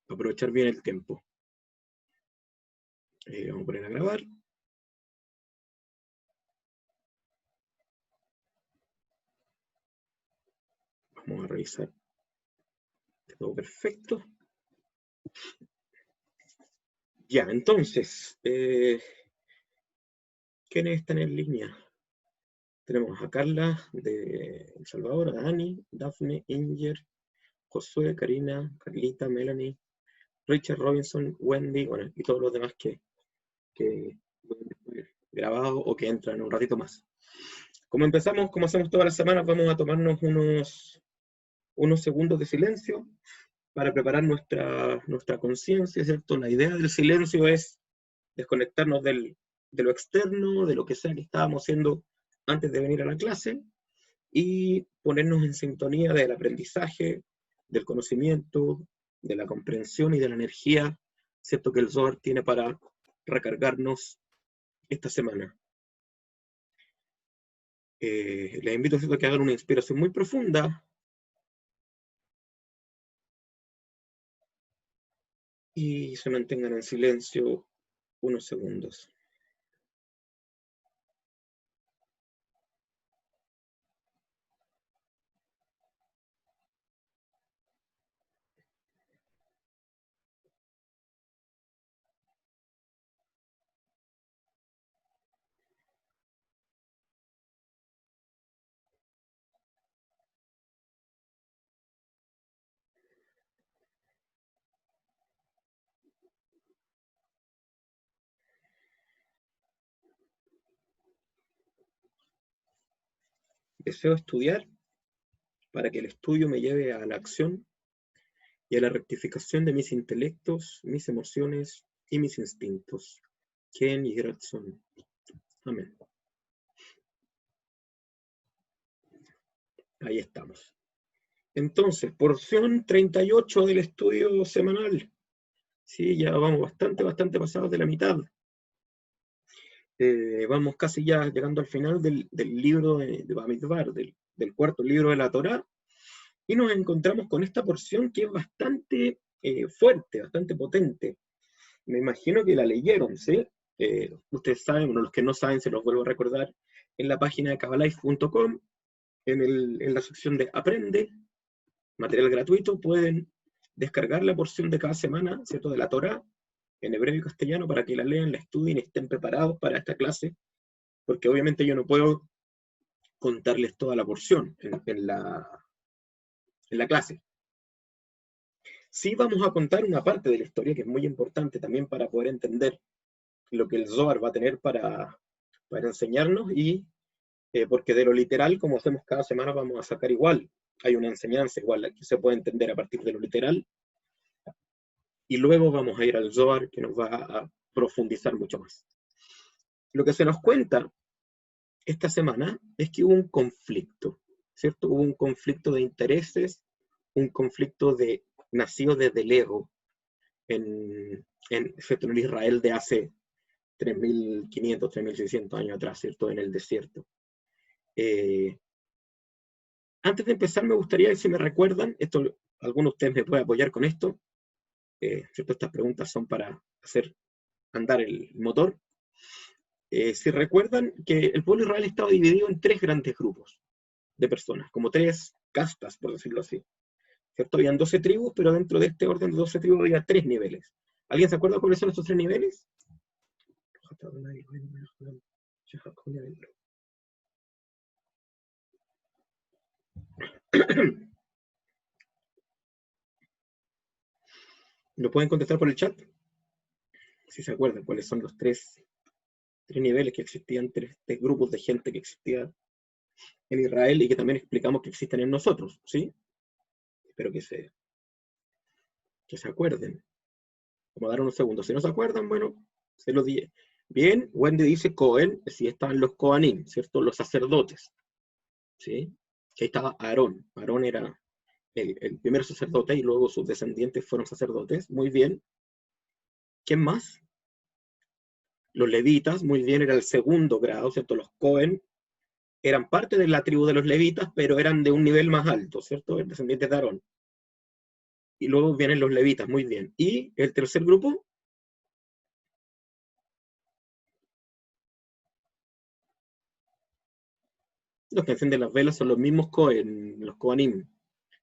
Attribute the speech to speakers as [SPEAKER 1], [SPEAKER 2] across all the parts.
[SPEAKER 1] aprovechar bien el tiempo. Vamos a poner a grabar. Vamos a revisar. Todo perfecto. Ya, entonces, ¿quiénes están en línea? Tenemos a Carla de El Salvador, a Dani, Daphne, Inger, Josué, Karina, Carlita, Melanie, Richard Robinson, Wendy, bueno, y todos los demás que grabado o que entran un ratito más. Como empezamos, como hacemos todas las semanas, vamos a tomarnos unos segundos de silencio para preparar nuestra conciencia, ¿cierto? La idea del silencio es desconectarnos de lo externo, de lo que sea que estábamos haciendo antes de venir a la clase, y ponernos en sintonía del aprendizaje, del conocimiento, de la comprensión y de la energía, ¿cierto? Que el Zohar tiene para recargarnos esta semana. Les invito, ¿cierto?, a que hagan una inspiración muy profunda y se mantengan en silencio unos segundos. Deseo estudiar para que el estudio me lleve a la acción y a la rectificación de mis intelectos, mis emociones y mis instintos. Ken y Gratson. Amén. Ahí estamos. Entonces, porción 38 del estudio semanal. Sí, ya vamos bastante pasados de la mitad. Vamos casi ya llegando al final del libro de Bamidbar, del cuarto libro de la Torá, y nos encontramos con esta porción que es bastante fuerte, bastante potente. Me imagino que la leyeron, ¿sí? Ustedes saben, bueno, los que no saben se los vuelvo a recordar, en la página de kabalife.com, en la sección de Aprende, material gratuito, pueden descargar la porción de cada semana, ¿cierto?, de la Torá, en hebreo y castellano, para que la lean, la estudien y estén preparados para esta clase, porque obviamente yo no puedo contarles toda la porción en la clase. Sí vamos a contar una parte de la historia que es muy importante también para poder entender lo que el Zohar va a tener para enseñarnos, y porque de lo literal, como hacemos cada semana, vamos a sacar igual. Hay una enseñanza igual que se puede entender a partir de lo literal, y luego vamos a ir al Zohar, que nos va a profundizar mucho más. Lo que se nos cuenta esta semana es que hubo un conflicto, ¿cierto? Hubo un conflicto de intereses, un conflicto nacido desde el ego en el Israel de hace 3.500, 3.600 años atrás, ¿cierto? En el desierto. Antes de empezar, me gustaría, si me recuerdan, alguno de ustedes me puede apoyar con esto, ¿cierto? Estas preguntas son para hacer andar el motor. Si recuerdan que el pueblo de Israel estaba dividido en tres grandes grupos de personas, como tres castas, por decirlo así, ¿cierto? Habían 12 tribus, pero dentro de este orden de 12 tribus había tres niveles. ¿Alguien se acuerda cuáles son estos tres niveles? ¿Lo pueden contestar por el chat? Si se acuerdan cuáles son los tres niveles que existían, tres grupos de gente que existía en Israel y que también explicamos que existen en nosotros, ¿sí? Espero que se acuerden. Vamos a dar unos segundos. Si no se acuerdan, bueno, se los dije. Bien, Wendy dice Cohen, sí estaban los Coanim, ¿cierto? Los sacerdotes, ¿sí? Que ahí estaba Aarón. Aarón era el primer sacerdote y luego sus descendientes fueron sacerdotes. Muy bien. ¿Quién más? Los levitas, muy bien, era el segundo grado, ¿cierto? Los Cohen eran parte de la tribu de los levitas, pero eran de un nivel más alto, ¿cierto? El descendiente de Aarón. Y luego vienen los levitas, muy bien. Y el tercer grupo, los que encienden las velas son los mismos Cohen, los Kohanim,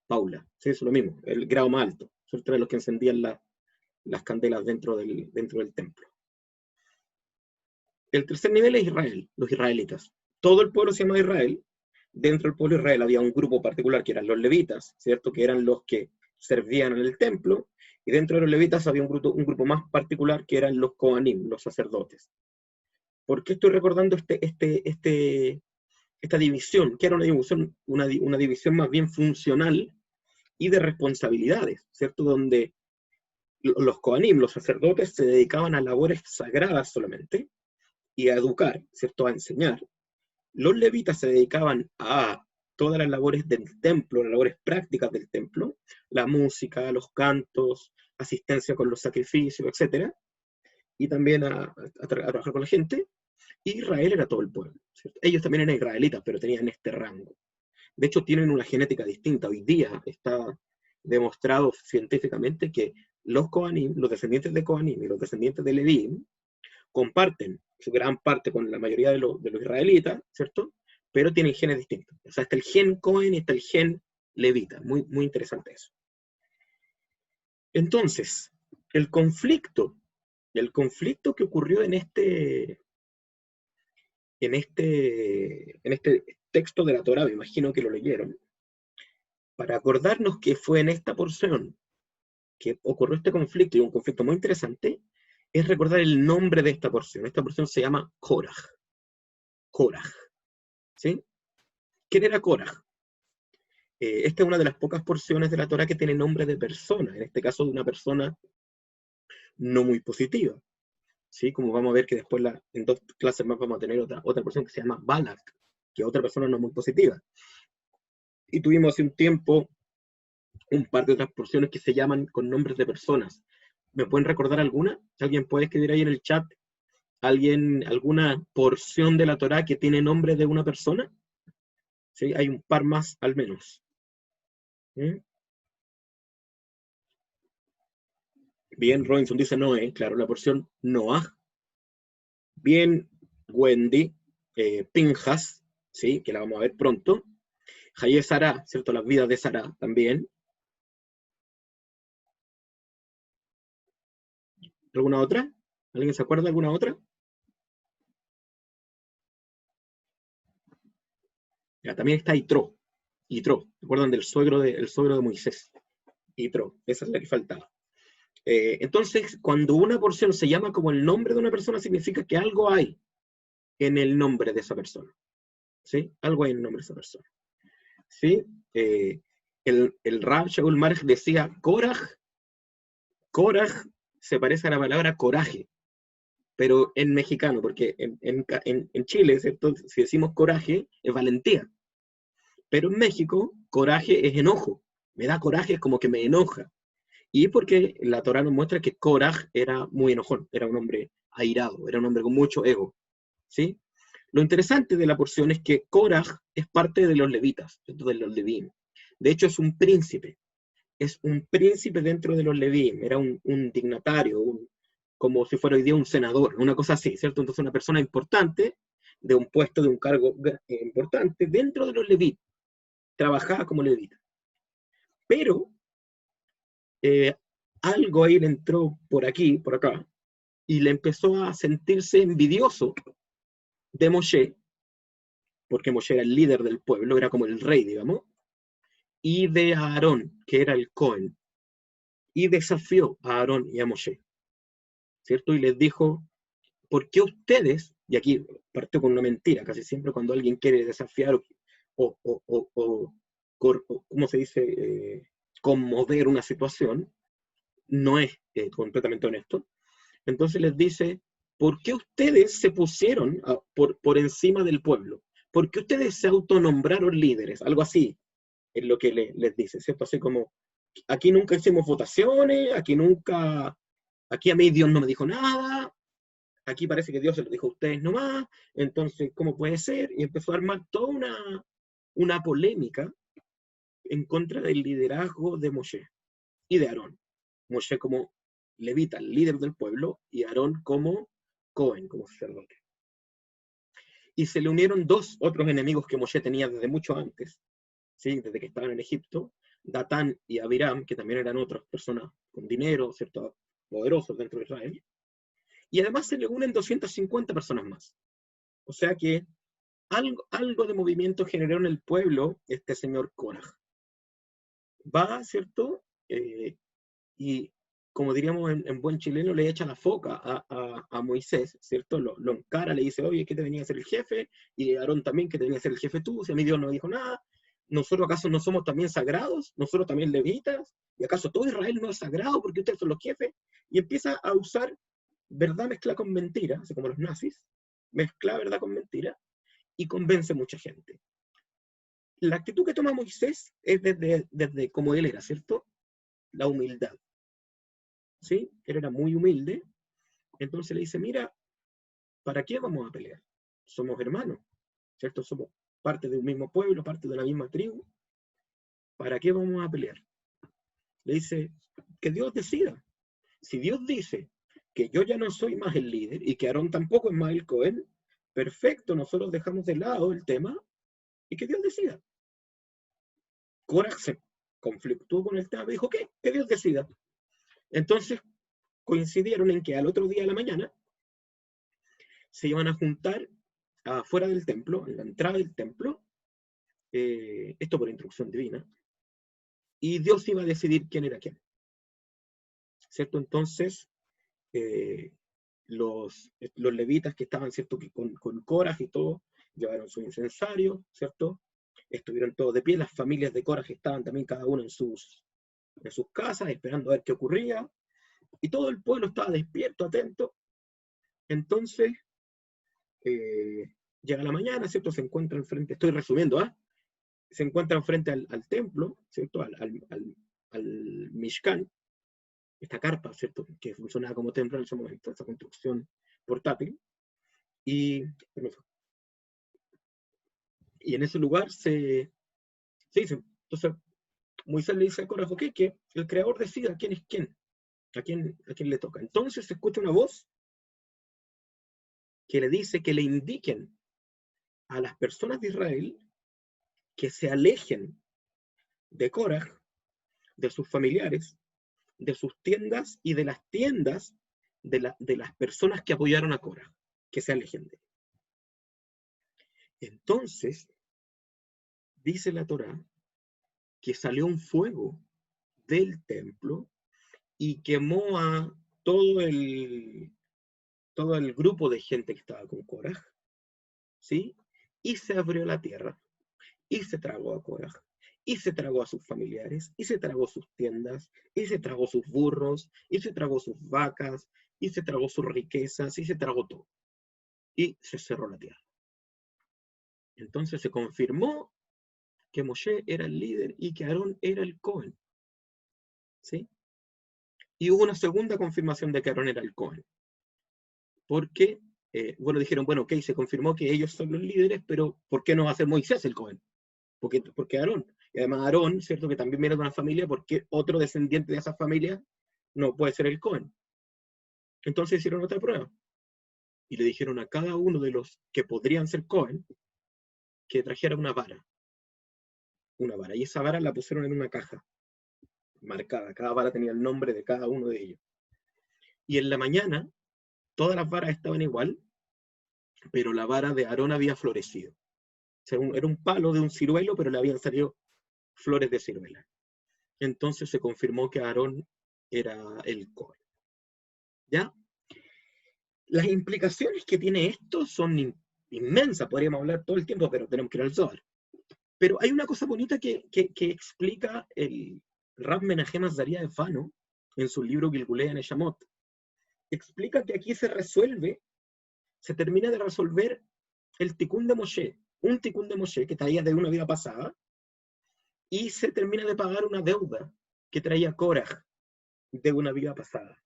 [SPEAKER 1] Paula, sí, es lo mismo, el grado más alto, son los que encendían las candelas dentro del templo. El tercer nivel es Israel, los israelitas. Todo el pueblo se llama Israel. Dentro del pueblo de Israel había un grupo particular que eran los levitas, ¿cierto? Que eran los que servían en el templo. Y dentro de los levitas había un grupo más particular que eran los Kohanim, los sacerdotes. ¿Por qué estoy recordando esta división? Que era una división más bien funcional y de responsabilidades, ¿cierto? Donde los Kohanim, los sacerdotes, se dedicaban a labores sagradas solamente y a educar, ¿cierto? A enseñar. Los levitas se dedicaban a todas las labores del templo, las labores prácticas del templo, la música, los cantos, asistencia con los sacrificios, etc. Y también a trabajar con la gente. Y Israel era todo el pueblo, ¿cierto? Ellos también eran israelitas, pero tenían este rango. De hecho, tienen una genética distinta. Hoy día está demostrado científicamente que los Kohanim, los descendientes de Kohanim y los descendientes de Leví, comparten su gran parte con la mayoría de los israelitas, ¿cierto? Pero tienen genes distintos. O sea, está el gen Cohen y está el gen levita. Muy, muy interesante eso. Entonces, el conflicto que ocurrió en este texto de la Torá, me imagino que lo leyeron, para acordarnos que fue en esta porción que ocurrió este conflicto, y un conflicto muy interesante, es recordar el nombre de esta porción. Esta porción se llama Korah. Korah, ¿sí? ¿Quién era Korah? Esta es una de las pocas porciones de la Torá que tiene nombre de persona, en este caso de una persona no muy positiva, ¿sí? Como vamos a ver que después en 2 clases más vamos a tener otra porción que se llama Balak, que es otra persona no muy positiva. Y tuvimos hace un tiempo un par de otras porciones que se llaman con nombres de personas. ¿Me pueden recordar alguna? ¿Alguien puede escribir ahí en el chat alguna porción de la Torá que tiene nombre de una persona? ¿Sí? Hay un par más al menos. ¿Mm? Bien, Robinson dice Noé, claro, la porción Noah. Bien, Wendy, Pinjas, ¿sí? Que la vamos a ver pronto. Hayé Sará, ¿cierto? Las vidas de Sará también. ¿Alguna otra? ¿Alguien se acuerda de alguna otra? Ya, también está Itro. Itro, ¿se acuerdan del suegro de Moisés? Itro, esa es la que faltaba. Entonces, cuando una porción se llama como el nombre de una persona, significa que algo hay en el nombre de esa persona. ¿Sí? Algo hay en el nombre de esa persona. ¿Sí? El Rab Shaul Marj decía, Korah se parece a la palabra coraje, pero en mexicano, porque en Chile, ¿cierto? Si decimos coraje, es valentía. Pero en México, coraje es enojo. Me da coraje, es como que me enoja. Y porque la Torah nos muestra que Korah era muy enojón, era un hombre airado, era un hombre con mucho ego. ¿Sí? Lo interesante de la porción es que Korah es parte de los levitas, de los levín. De hecho, es un príncipe dentro de los levín, era un dignatario, como si fuera hoy día un senador, una cosa así, ¿cierto? Entonces, una persona importante, de un puesto, de un cargo importante, dentro de los levín, trabajaba como levita. Pero eh, algo ahí le entró por aquí, por acá, y le empezó a sentirse envidioso de Moshe, porque Moshe era el líder del pueblo, era como el rey, digamos, y de Aarón, que era el Cohen, y desafió a Aarón y a Moshe, ¿cierto? Y les dijo, ¿por qué ustedes, y aquí partió con una mentira, casi siempre cuando alguien quiere desafiar o ¿cómo se dice? Conmover una situación, no es completamente honesto. Entonces les dice, ¿por qué ustedes se pusieron por encima del pueblo? ¿Por qué ustedes se autonombraron líderes? Algo así es lo que les dice, ¿cierto? Así como, aquí nunca hicimos votaciones, aquí a mí Dios no me dijo nada, aquí parece que Dios se lo dijo a ustedes nomás, entonces, ¿cómo puede ser? Y empezó a armar toda una polémica en contra del liderazgo de Moshe. y de Aarón. Moshe como levita, el líder del pueblo, y Aarón como Cohen, como sacerdote. Y se le unieron dos otros enemigos que Moshe tenía desde mucho antes, ¿sí? Desde que estaban en Egipto, Datán y Abiram, que también eran otras personas con dinero, ¿cierto? Poderosos dentro de Israel. Y además se le unen 250 personas más. O sea que algo de movimiento generó en el pueblo este señor Korah. Va, ¿cierto? Y como diríamos en buen chileno, le echa la foca a Moisés, ¿cierto? Lo encara, le dice, oye, ¿qué te venía a ser el jefe? Y Aarón también, ¿qué te venía a ser el jefe tú? Si a mí Dios no dijo nada. ¿Nosotros acaso no somos también sagrados? ¿Nosotros también levitas? ¿Y acaso todo Israel no es sagrado porque ustedes son los jefes? Y empieza a usar verdad mezclada con mentira, así como los nazis, mezcla verdad con mentira, y convence a mucha gente. La actitud que toma Moisés es desde como él era, ¿cierto? La humildad. ¿Sí? Él era muy humilde. Entonces le dice, mira, ¿para qué vamos a pelear? Somos hermanos, ¿cierto? Somos parte de un mismo pueblo, parte de la misma tribu. ¿Para qué vamos a pelear? Le dice, que Dios decida. Si Dios dice que yo ya no soy más el líder y que Aarón tampoco es más el Cohen, perfecto, nosotros dejamos de lado el tema y que Dios decida. Korah se conflictó con el tema y dijo, ¿qué? Que Dios decida. Entonces coincidieron en que al otro día de la mañana se iban a juntar afuera del templo, en la entrada del templo, esto por instrucción divina, y Dios iba a decidir quién era quién. ¿Cierto? Entonces, los levitas que estaban, ¿cierto? Con Korah y todo, llevaron su incensario, ¿cierto? Estuvieron todos de pie, las familias de Korah estaban también cada uno en sus casas, esperando a ver qué ocurría, y todo el pueblo estaba despierto, atento. Entonces, llega la mañana, ¿cierto? Se encuentran frente, estoy resumiendo, ¿ah? Se encuentran frente al templo, ¿cierto? Al Mishkan, esta carpa, ¿cierto? Que funcionaba como templo en ese momento, esa construcción portátil. Y en ese lugar se dice, entonces Moisés le dice a Korah, ok, que el creador decida quién es quién, a quién le toca. Entonces se escucha una voz que le dice que le indiquen a las personas de Israel que se alejen de Korah, de sus familiares, de sus tiendas y de las tiendas de las personas que apoyaron a Korah, que se alejen de él. Entonces, dice la Torá, que salió un fuego del templo y quemó a todo el grupo de gente que estaba con Korah, ¿sí? Y se abrió la tierra, y se tragó a Korah, y se tragó a sus familiares, y se tragó sus tiendas, y se tragó sus burros, y se tragó sus vacas, y se tragó sus riquezas, y se tragó todo. Y se cerró la tierra. Entonces se confirmó que Moshe era el líder y que Aarón era el Cohen. ¿Sí? Y hubo una segunda confirmación de que Aarón era el Cohen. Porque, bueno, dijeron, bueno, ok, se confirmó que ellos son los líderes, pero ¿por qué no va a ser Moisés el Cohen? Porque Aarón. Y además Aarón, ¿cierto? Que también viene de una familia, porque otro descendiente de esa familia no puede ser el Cohen. Entonces hicieron otra prueba. Y le dijeron a cada uno de los que podrían ser Cohen que trajera una vara. Una vara. Y esa vara la pusieron en una caja marcada. Cada vara tenía el nombre de cada uno de ellos. Y en la mañana, todas las varas estaban igual, pero la vara de Aarón había florecido. O sea, era un palo de un ciruelo, pero le habían salido flores de ciruela. Entonces se confirmó que Aarón era el Cohen. ¿Ya? Las implicaciones que tiene esto son inmensas, podríamos hablar todo el tiempo, pero tenemos que ir al Zohar. Pero hay una cosa bonita que explica el Rav Menachem Azaria de Fano en su libro Gilgulei Neshamot. Explica que aquí se termina de resolver el Tikkun de Moshe, un Tikkun de Moshe que traía de una vida pasada, y se termina de pagar una deuda que traía Korah de una vida pasada.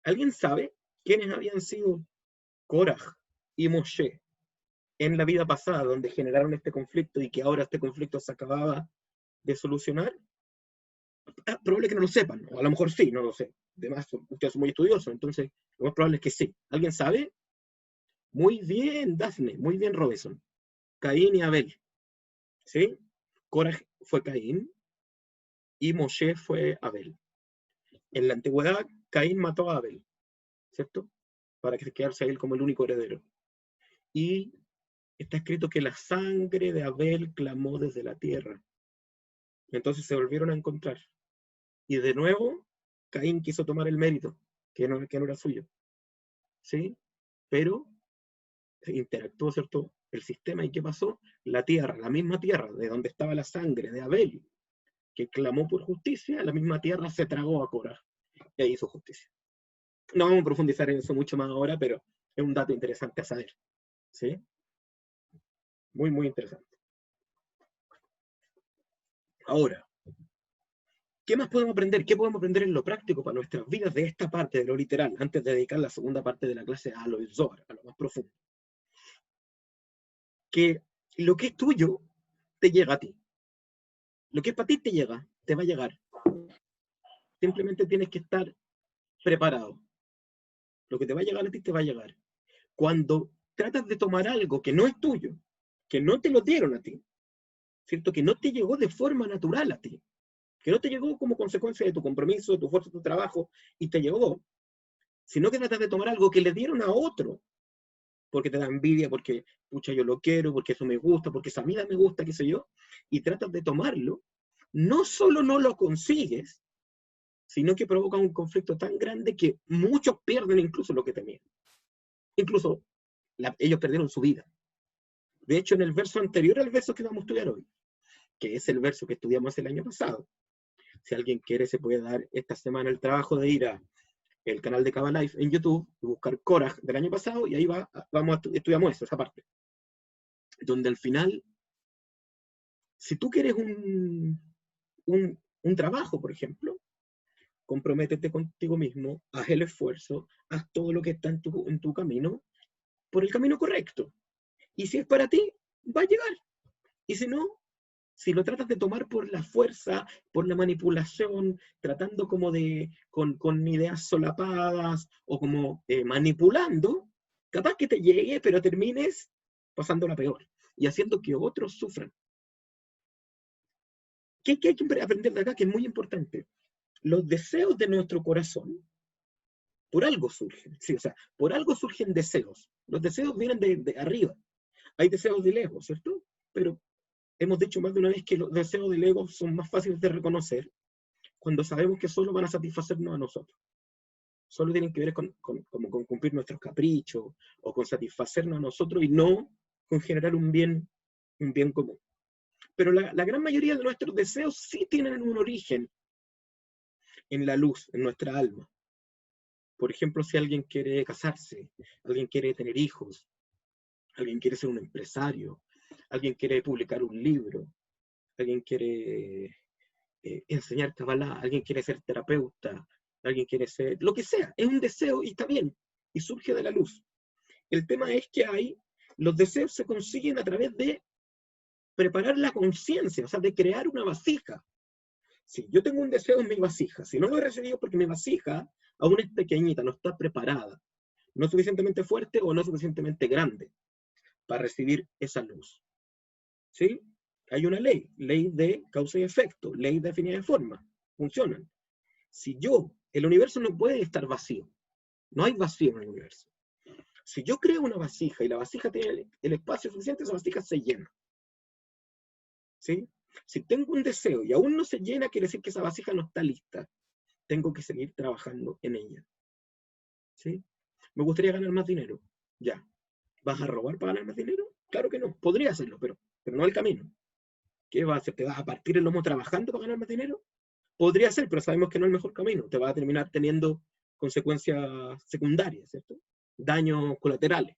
[SPEAKER 1] ¿Alguien sabe quiénes habían sido Korah y Moshe en la vida pasada, donde generaron este conflicto y que ahora este conflicto se acababa de solucionar? Probable que no lo sepan, o a lo mejor sí, no lo sé. Además, ustedes son muy estudiosos, entonces lo más probable es que sí. ¿Alguien sabe? Muy bien, Daphne, muy bien, Robinson. Caín y Abel, ¿sí? Korah fue Caín y Moshe fue Abel. En la antigüedad, Caín mató a Abel, ¿cierto? Para que quedarse él como el único heredero. Y está escrito que la sangre de Abel clamó desde la tierra. Entonces se volvieron a encontrar. Y de nuevo, Caín quiso tomar el mérito, que no era suyo, ¿sí? Pero interactuó, ¿cierto? El sistema, ¿y qué pasó? La tierra, la misma tierra de donde estaba la sangre de Abel, que clamó por justicia, la misma tierra se tragó a Korah e hizo justicia. No vamos a profundizar en eso mucho más ahora, pero es un dato interesante a saber, ¿sí? Muy, muy interesante. Ahora, ¿qué más podemos aprender? ¿Qué podemos aprender en lo práctico para nuestras vidas de esta parte, de lo literal, antes de dedicar la segunda parte de la clase a lo Zohar, a lo más profundo? Que lo que es tuyo te llega a ti. Lo que es para ti te llega, te va a llegar. Simplemente tienes que estar preparado. Lo que te va a llegar a ti te va a llegar. Cuando tratas de tomar algo que no es tuyo, que no te lo dieron a ti, ¿cierto? Que no te llegó de forma natural a ti, que no te llegó como consecuencia de tu compromiso, de tu esfuerzo, de tu trabajo, y te llegó, sino que tratas de tomar algo que le dieron a otro, porque te da envidia, porque, pucha, yo lo quiero, porque eso me gusta, porque esa vida me gusta, qué sé yo, y tratas de tomarlo, no solo no lo consigues, sino que provoca un conflicto tan grande que muchos pierden incluso lo que tenían. Incluso ellos perdieron su vida. De hecho, en el verso anterior al verso que vamos a estudiar hoy, que es el verso que estudiamos el año pasado, si alguien quiere se puede dar esta semana el trabajo de ir a el canal de Kaba Life en YouTube y buscar Korah del año pasado y ahí estudiamos eso, esa parte. Donde al final, si tú quieres un trabajo, por ejemplo, comprométete contigo mismo, haz el esfuerzo, haz todo lo que está en tu camino por el camino correcto. Y si es para ti, va a llegar. Y si no, si lo tratas de tomar por la fuerza, por la manipulación, tratando como con ideas solapadas o como manipulando, capaz que te llegue, pero termines pasándola peor y haciendo que otros sufran. ¿Qué hay que aprender de acá? Que es muy importante. Los deseos de nuestro corazón, por algo surgen, ¿sí? O sea, por algo surgen deseos. Los deseos vienen de arriba. Hay deseos del ego, ¿cierto? Pero hemos dicho más de una vez que los deseos del ego son más fáciles de reconocer cuando sabemos que solo van a satisfacernos a nosotros. Solo tienen que ver con cumplir nuestros caprichos o con satisfacernos a nosotros y no con generar un bien común. Pero la gran mayoría de nuestros deseos sí tienen un origen en la luz, en nuestra alma. Por ejemplo, si alguien quiere casarse, alguien quiere tener hijos, alguien quiere ser un empresario, alguien quiere publicar un libro, alguien quiere enseñar Kabbalah, alguien quiere ser terapeuta, alguien quiere ser, lo que sea, es un deseo y está bien, y surge de la luz. El tema es que los deseos se consiguen a través de preparar la conciencia, o sea, de crear una vasija. Si yo tengo un deseo en mi vasija, si no lo he recibido porque mi vasija aún es pequeñita, no está preparada, no es suficientemente fuerte o no es suficientemente grande para recibir esa luz. ¿Sí? Hay una ley de causa y efecto, ley de afinidad de forma, funcionan. Si el universo no puede estar vacío, no hay vacío en el universo. Si yo creo una vasija y la vasija tiene el espacio suficiente, esa vasija se llena. ¿Sí? Si tengo un deseo y aún no se llena, quiere decir que esa vasija no está lista. Tengo que seguir trabajando en ella. ¿Sí? Me gustaría ganar más dinero. Ya. ¿Vas a robar para ganar más dinero? Claro que no. Podría hacerlo, pero no el camino. ¿Qué vas a hacer? ¿Te vas a partir el lomo trabajando para ganar más dinero? Podría ser, pero sabemos que no es el mejor camino. Te va a terminar teniendo consecuencias secundarias, ¿cierto? Daños colaterales.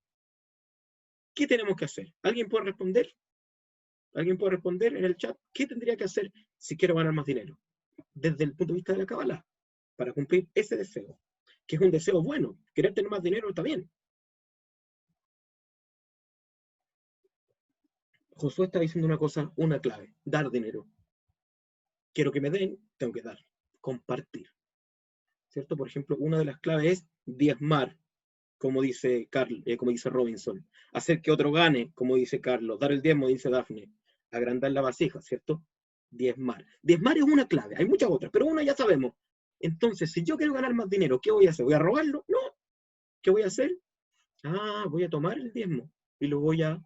[SPEAKER 1] ¿Qué tenemos que hacer? ¿Alguien puede responder? ¿Alguien puede responder en el chat? ¿Qué tendría que hacer si quiero ganar más dinero? Desde el punto de vista de la Kabbalah, para cumplir ese deseo, que es un deseo bueno. Querer tener más dinero está bien. Josué está diciendo una cosa, una clave, dar dinero. Quiero que me den, tengo que dar, compartir, ¿cierto? Por ejemplo, una de las claves es diezmar, como dice Robinson, hacer que otro gane, como dice Carlos, dar el diezmo, dice Daphne, agrandar la vasija, ¿cierto? Diezmar. Diezmar es una clave, hay muchas otras, pero una ya sabemos. Entonces, si yo quiero ganar más dinero, ¿qué voy a hacer? ¿Voy a robarlo? No. ¿Qué voy a hacer? Voy a tomar el diezmo y lo voy a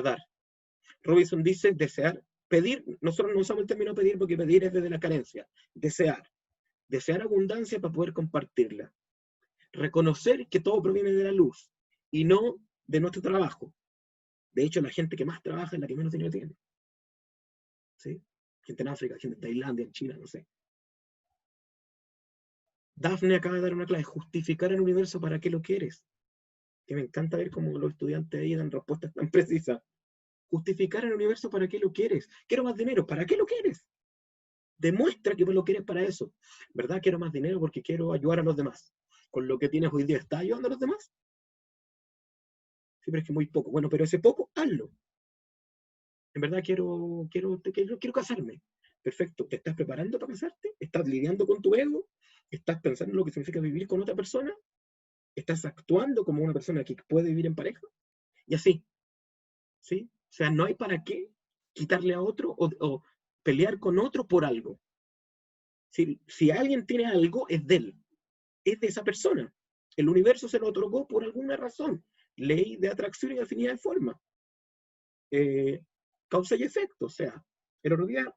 [SPEAKER 1] dar. Robinson dice desear, pedir, nosotros no usamos el término pedir porque pedir es desde la carencia, desear abundancia para poder compartirla, reconocer que todo proviene de la luz y no de nuestro trabajo. De hecho, la gente que más trabaja es la que menos dinero tiene. ¿Sí? Gente en África, gente en Tailandia, en China, no sé. Daphne acaba de dar una clave, justificar el universo para qué lo quieres. Que me encanta ver cómo los estudiantes ahí dan respuestas tan precisas. Justificar el universo para qué lo quieres. Quiero más dinero, ¿para qué lo quieres? Demuestra que lo quieres para eso. ¿Verdad? Quiero más dinero porque quiero ayudar a los demás. Con lo que tienes hoy día, ¿estás ayudando a los demás? Sí, pero es que muy poco. Bueno, pero ese poco, hazlo. En verdad quiero casarme. Perfecto. ¿Te estás preparando para casarte? ¿Estás lidiando con tu ego? ¿Estás pensando en lo que significa vivir con otra persona? ¿Estás actuando como una persona que puede vivir en pareja? Y así. ¿Sí? O sea, no hay para qué quitarle a otro o pelear con otro por algo. Si alguien tiene algo, es de él. Es de esa persona. El universo se lo otorgó por alguna razón. Ley de atracción y afinidad de forma. Causa y efecto. O sea, el otro día,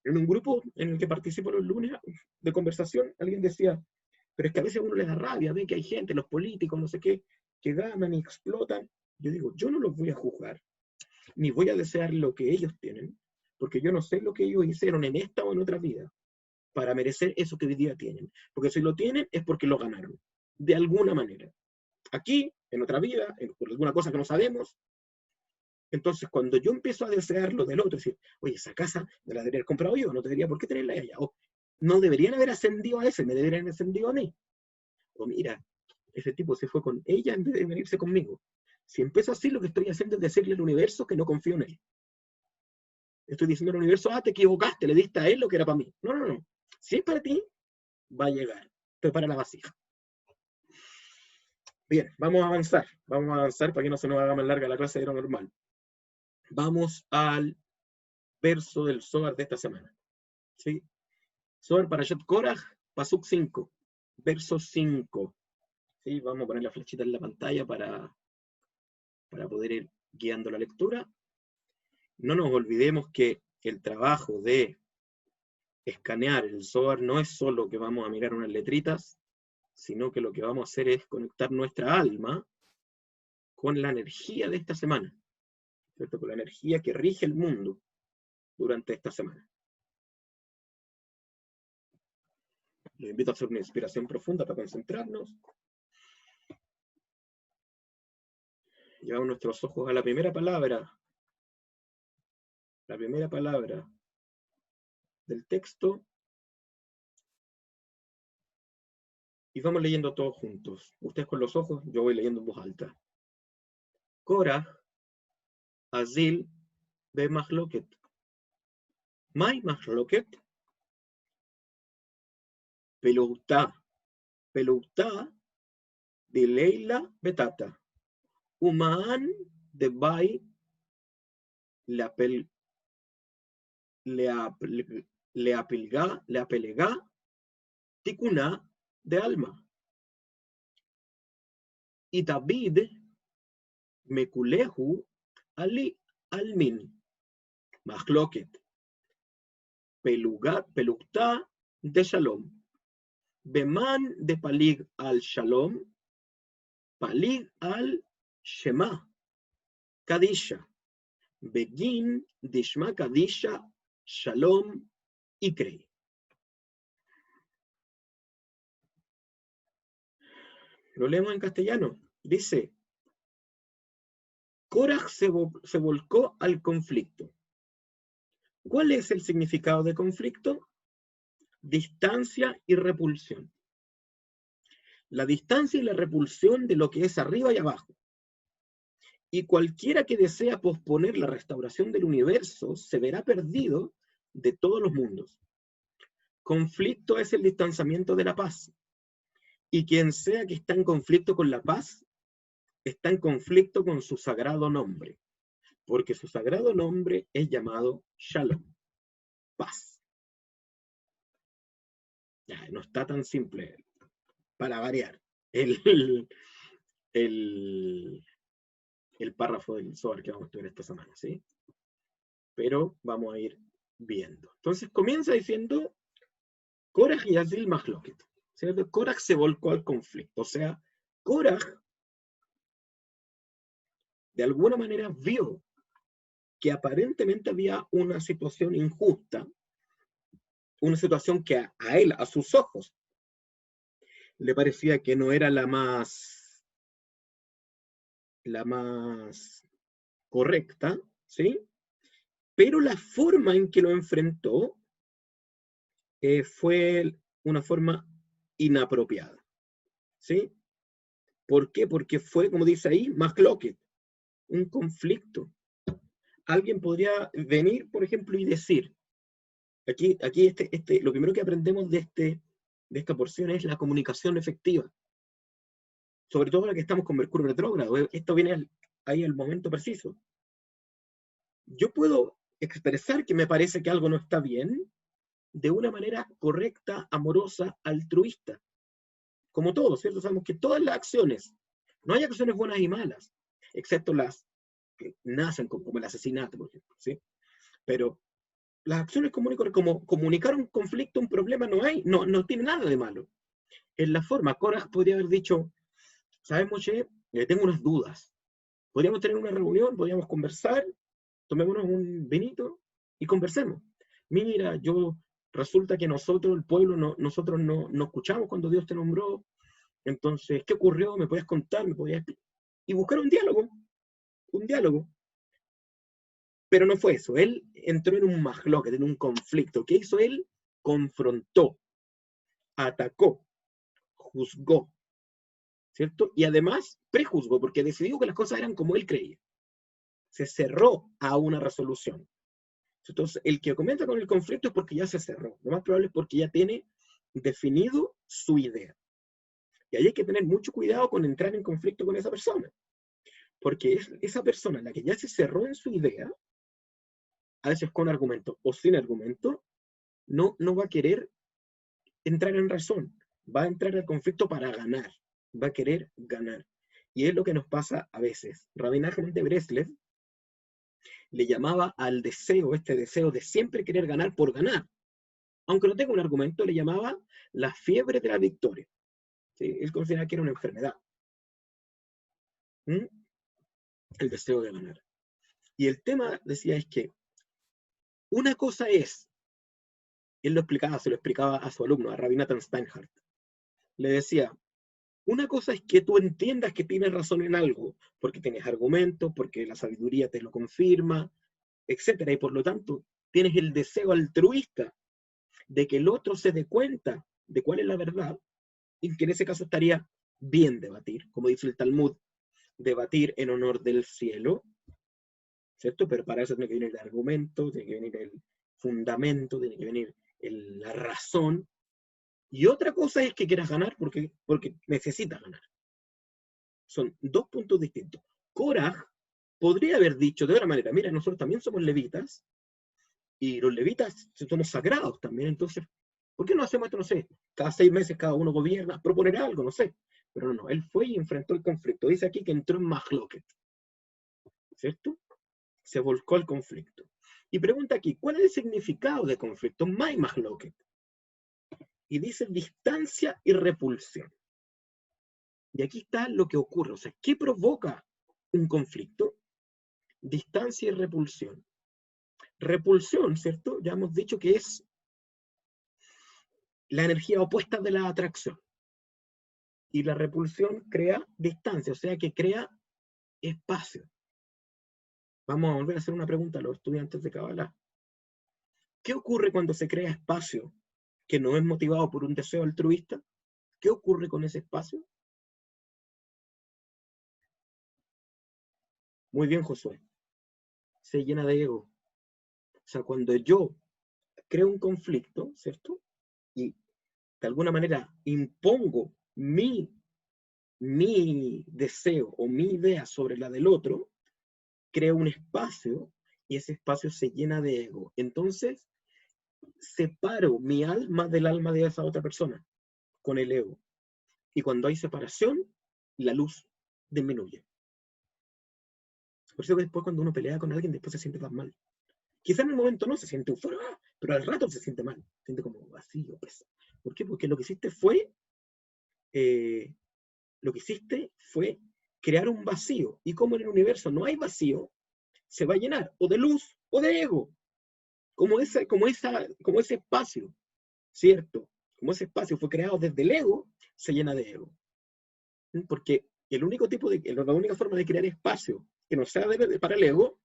[SPEAKER 1] en un grupo en el que participo los lunes de conversación, alguien decía, pero es que a veces a uno le da rabia, ve que hay gente, los políticos, no sé qué, que ganan y explotan. Yo digo, yo no los voy a juzgar, ni voy a desear lo que ellos tienen, porque yo no sé lo que ellos hicieron en esta o en otra vida para merecer eso que hoy día tienen. Porque si lo tienen es porque lo ganaron, de alguna manera. Aquí, en otra vida, por alguna cosa que no sabemos. Entonces, cuando yo empiezo a desear lo del otro, decir, oye, esa casa me la debería haber comprado yo, no debería por qué tenerla ella. O no deberían haber ascendido a ese, me deberían haber ascendido a mí. O mira, ese tipo se fue con ella en vez de venirse conmigo. Si empiezo así, lo que estoy haciendo es decirle al universo que no confío en él. Estoy diciendo al universo, te equivocaste, le diste a él lo que era para mí. No, no, no. Si es para ti, va a llegar. Prepara la vasija. Bien, vamos a avanzar para que no se nos haga más larga la clase de lo normal. Vamos al verso del Zohar de esta semana. ¿Sí? Zohar Parashat Korach, Pasuk 5, verso 5. ¿Sí? Vamos a poner la flechita en la pantalla para poder ir guiando la lectura. No nos olvidemos que el trabajo de escanear el Zohar no es solo que vamos a mirar unas letritas, sino que lo que vamos a hacer es conectar nuestra alma con la energía de esta semana, ¿cierto? Con la energía que rige el mundo durante esta semana. Les invito a hacer una inspiración profunda para concentrarnos. Llevamos nuestros ojos a la primera palabra del texto, y vamos leyendo todos juntos. Ustedes con los ojos, yo voy leyendo en voz alta. Korach, Azil, Be Mahloket. Mai Mahloket, Peloutá de Leila Betata. Umaan de Bai le apelegá Tikuna de alma. Y David Mekulehu Ali Almin. Mahloket. Pelugta de Shalom. Beman de Palig al Shalom. Palig al Shema. Kadisha. Begin Dishma Kadisha Shalom Ikrei. Lo leemos en castellano. Dice, Korach se volcó al conflicto. ¿Cuál es el significado de conflicto? Distancia y repulsión. La distancia y la repulsión de lo que es arriba y abajo. Y cualquiera que desea posponer la restauración del universo se verá perdido de todos los mundos. Conflicto es el distanciamiento de la paz. Y quien sea que está en conflicto con la paz, está en conflicto con su sagrado nombre. Porque su sagrado nombre es llamado Shalom, paz. Ya, no está tan simple, para variar, el, el párrafo del Zohar que vamos a estudiar esta semana, ¿sí? Pero vamos a ir viendo. Entonces comienza diciendo, Korach y Azil Mahloket, ¿cierto? Korach se volcó al conflicto, o sea, Korach de alguna manera vio que aparentemente había una situación injusta, una situación que a él, a sus ojos, le parecía que no era la más correcta, ¿sí? Pero la forma en que lo enfrentó fue una forma inapropiada, ¿sí? ¿Por qué? Porque fue, como dice ahí, mahloket, un conflicto. Alguien podría venir, por ejemplo, y decir, aquí lo primero que aprendemos de esta porción es la comunicación efectiva, sobre todo la que estamos con Mercurio retrógrado. Esto viene ahí al momento preciso. Yo puedo expresar que me parece que algo no está bien de una manera correcta, amorosa, altruista. Como todo, ¿cierto? Sabemos que todas las acciones, no hay acciones buenas y malas, excepto las que nacen como el asesinato, por ejemplo, ¿sí? Pero las acciones como comunicar un conflicto, un problema, no tiene nada de malo. En la forma, Korach podría haber dicho, ¿sabes, Moshe? Tengo unas dudas. Podríamos tener una reunión, podríamos conversar, tomémonos un vinito y conversemos. Mira, resulta que nosotros, el pueblo, nosotros no escuchamos cuando Dios te nombró. Entonces, ¿qué ocurrió? ¿Me podías contar? ¿Me podías explicar? Y buscar un diálogo, un diálogo. Pero no fue eso. Él entró en un mahloket, en un conflicto. ¿Qué hizo él? Confrontó, atacó, juzgó, ¿cierto? Y además prejuzgó, porque decidió que las cosas eran como él creía. Se cerró a una resolución. Entonces, el que comienza con el conflicto es porque ya se cerró. Lo más probable es porque ya tiene definido su idea. Y ahí hay que tener mucho cuidado con entrar en conflicto con esa persona. Porque es esa persona, la que ya se cerró en su idea, a veces con argumento o sin argumento, no va a querer entrar en razón. Va a entrar al conflicto para ganar. Va a querer ganar. Y es lo que nos pasa a veces. Rabbi Nachman de Breslev le llamaba al deseo, este deseo de siempre querer ganar por ganar. Aunque no tenga un argumento, le llamaba la fiebre de la victoria. ¿Sí? Él consideraba que era una enfermedad. ¿Mm? El deseo de ganar. Y el tema, decía, es que una cosa es, él se lo explicaba a su alumno, a Rabbi Nathan Steinhardt. Le decía, una cosa es que tú entiendas que tienes razón en algo, porque tienes argumentos, porque la sabiduría te lo confirma, etcétera, y por lo tanto tienes el deseo altruista de que el otro se dé cuenta de cuál es la verdad, y que en ese caso estaría bien debatir, como dice el Talmud, debatir en honor del cielo, ¿cierto? Pero para eso tiene que venir el argumento, tiene que venir el fundamento, tiene que venir la razón. Y otra cosa es que quieras ganar porque necesitas ganar. Son dos puntos distintos. Korach podría haber dicho de otra manera, mira, nosotros también somos levitas, y los levitas somos sagrados también, entonces, ¿por qué no hacemos esto? No sé, cada 6 meses cada uno gobierna, proponer algo, no sé. Pero no, él fue y enfrentó el conflicto. Dice aquí que entró en mahloket, ¿cierto? Se volcó al conflicto. Y pregunta aquí, ¿cuál es el significado de conflicto? Mai mahloket. Y dice distancia y repulsión. Y aquí está lo que ocurre. O sea, ¿qué provoca un conflicto? Distancia y repulsión. Repulsión, ¿cierto? Ya hemos dicho que es la energía opuesta de la atracción. Y la repulsión crea distancia, o sea que crea espacio. Vamos a volver a hacer una pregunta a los estudiantes de Kabbalah. ¿Qué ocurre cuando se crea espacio que no es motivado por un deseo altruista? ¿Qué ocurre con ese espacio? Muy bien, Josué. Se llena de ego. O sea, cuando yo creo un conflicto, ¿cierto? Y de alguna manera impongo mi deseo o mi idea sobre la del otro, creo un espacio y ese espacio se llena de ego. Entonces, separo mi alma del alma de esa otra persona con el ego. Y cuando hay separación, la luz disminuye. Por eso que después cuando uno pelea con alguien, después se siente tan mal. Quizá en el momento no se siente euforia, pero al rato se siente mal. Se siente como vacío, pesado. ¿Por qué? Porque lo que hiciste fue crear un vacío. Y como en el universo no hay vacío, se va a llenar o de luz o de ego. Como ese espacio, ¿cierto? Como ese espacio fue creado desde el ego, se llena de ego. Porque la única forma de crear espacio que no sea para el ego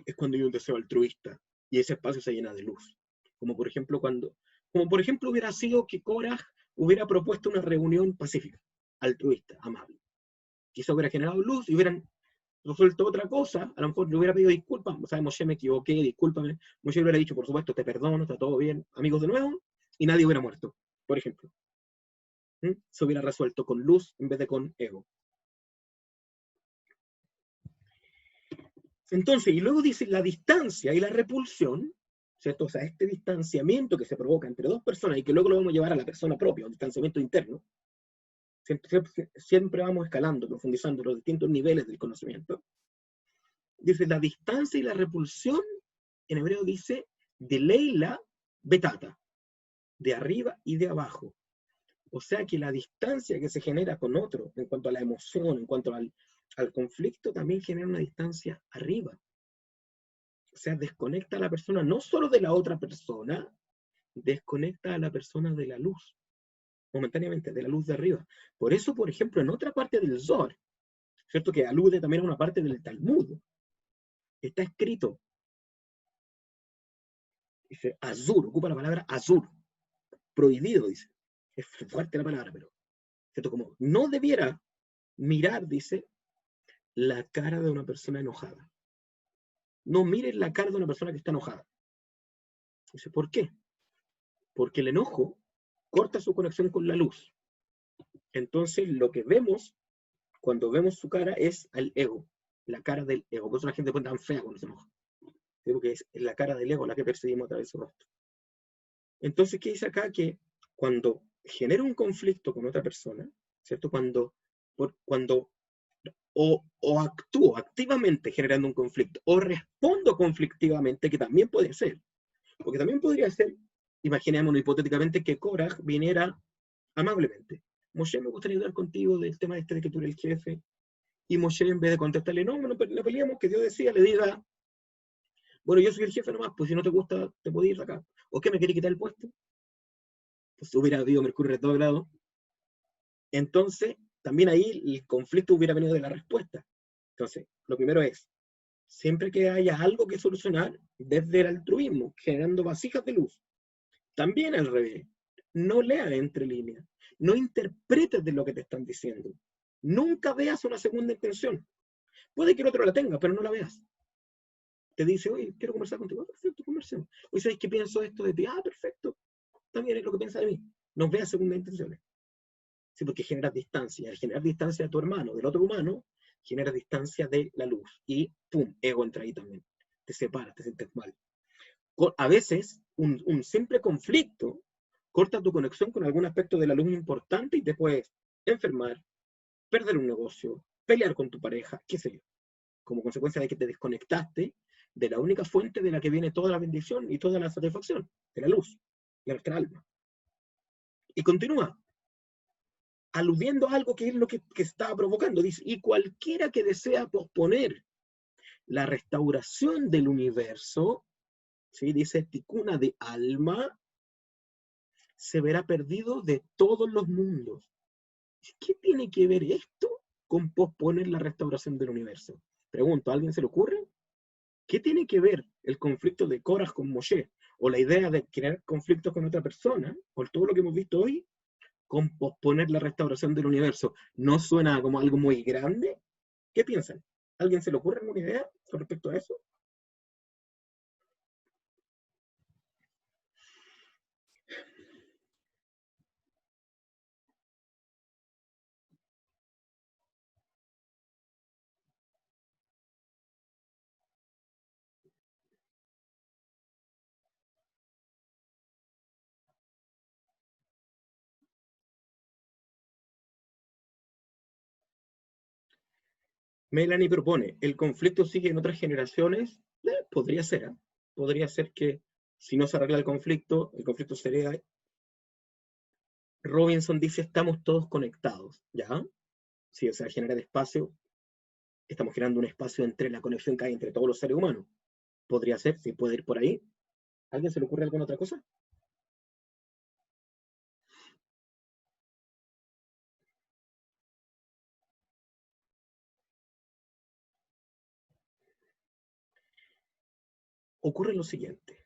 [SPEAKER 1] es cuando hay un deseo altruista y ese espacio se llena de luz. Como por ejemplo hubiera sido que Korah hubiera propuesto una reunión pacífica, altruista, amable. Quizá hubiera generado luz y hubieran resuelto otra cosa, a lo mejor le hubiera pedido disculpas, o sea, Moshe, me equivoqué, discúlpame. Moshe hubiera dicho, por supuesto, te perdono, está todo bien, amigos de nuevo, y nadie hubiera muerto, por ejemplo. Se hubiera resuelto con luz en vez de con ego. Entonces, y luego dice la distancia y la repulsión, ¿cierto? O sea, este distanciamiento que se provoca entre dos personas y que luego lo vamos a llevar a la persona propia, un distanciamiento interno, siempre vamos escalando, profundizando los distintos niveles del conocimiento. Dice la distancia y la repulsión, en hebreo dice de Leila Betata, de arriba y de abajo. O sea que la distancia que se genera con otro, en cuanto a la emoción, en cuanto al conflicto, también genera una distancia arriba. O sea, desconecta a la persona no solo de la otra persona, desconecta a la persona de la luz, momentáneamente, de la luz de arriba. Por eso, por ejemplo, en otra parte del Zohar, ¿cierto? Que alude también a una parte del Talmud, está escrito, dice, azur, ocupa la palabra azur, prohibido, dice. Es fuerte la palabra, pero, ¿cierto? Como no debiera mirar, dice, la cara de una persona enojada. No mires la cara de una persona que está enojada. Dice, ¿por qué? Porque el enojo corta su conexión con la luz. Entonces, lo que vemos cuando vemos su cara es al ego, la cara del ego. Por eso la gente pone tan fea cuando se enoja. Porque es la cara del ego la que percibimos a través de su rostro. Entonces, ¿qué dice acá? Que cuando genera un conflicto con otra persona, ¿cierto? Cuando o actúo activamente generando un conflicto, o respondo conflictivamente, que también puede ser. Porque también podría ser, imaginémonos hipotéticamente, que Korah viniera amablemente. Moshe, me gustaría hablar contigo del tema este de que tú eres el jefe. Y Moshe, en vez de contestarle, no peleamos, que Dios decía, le diga, bueno, yo soy el jefe nomás, pues si no te gusta, te puedes ir de acá. ¿O qué me quería quitar el puesto? Pues hubiera habido Mercurio retrógrado. Entonces, también ahí el conflicto hubiera venido de la respuesta. Entonces, lo primero es, siempre que haya algo que solucionar, desde el altruismo, generando vasijas de luz. También al revés, no leas entre líneas, no interpretes de lo que te están diciendo. Nunca veas una segunda intención. Puede que el otro la tenga, pero no la veas. Te dice, oye, quiero conversar contigo. Ah, perfecto, conversemos. Oye, ¿sabes qué pienso esto de ti? Ah, perfecto. También es lo que piensa de mí. No veas segundas intenciones. Sí, porque generas distancia. Al generar distancia de tu hermano, del otro humano, generas distancia de la luz. Y, pum, ego entra ahí también. Te separas, te sientes mal. A veces, un simple conflicto corta tu conexión con algún aspecto de la luz importante y te puedes enfermar, perder un negocio, pelear con tu pareja, qué sé yo. Como consecuencia de que te desconectaste de la única fuente de la que viene toda la bendición y toda la satisfacción, de la luz, de nuestra alma. Y continúa, aludiendo a algo que es lo que estaba provocando. Dice, y cualquiera que desea posponer la restauración del universo, ¿sí? Dice, ticuna de alma, se verá perdido de todos los mundos. ¿Qué tiene que ver esto con posponer la restauración del universo? Pregunto, ¿a alguien se le ocurre? ¿Qué tiene que ver el conflicto de Korah con Moshe? O la idea de crear conflictos con otra persona, por todo lo que hemos visto hoy, con posponer la restauración del universo. ¿No suena como algo muy grande? ¿Qué piensan? ¿Alguien se le ocurre alguna idea con respecto a eso? Melanie propone, ¿el conflicto sigue en otras generaciones? Podría ser, ¿eh? Podría ser que si no se arregla el conflicto sería... Robinson dice, estamos todos conectados, ¿ya? Si se genera el espacio, estamos generando un espacio entre la conexión que hay entre todos los seres humanos. Podría ser, si puede ir por ahí. ¿A alguien se le ocurre alguna otra cosa? Ocurre lo siguiente.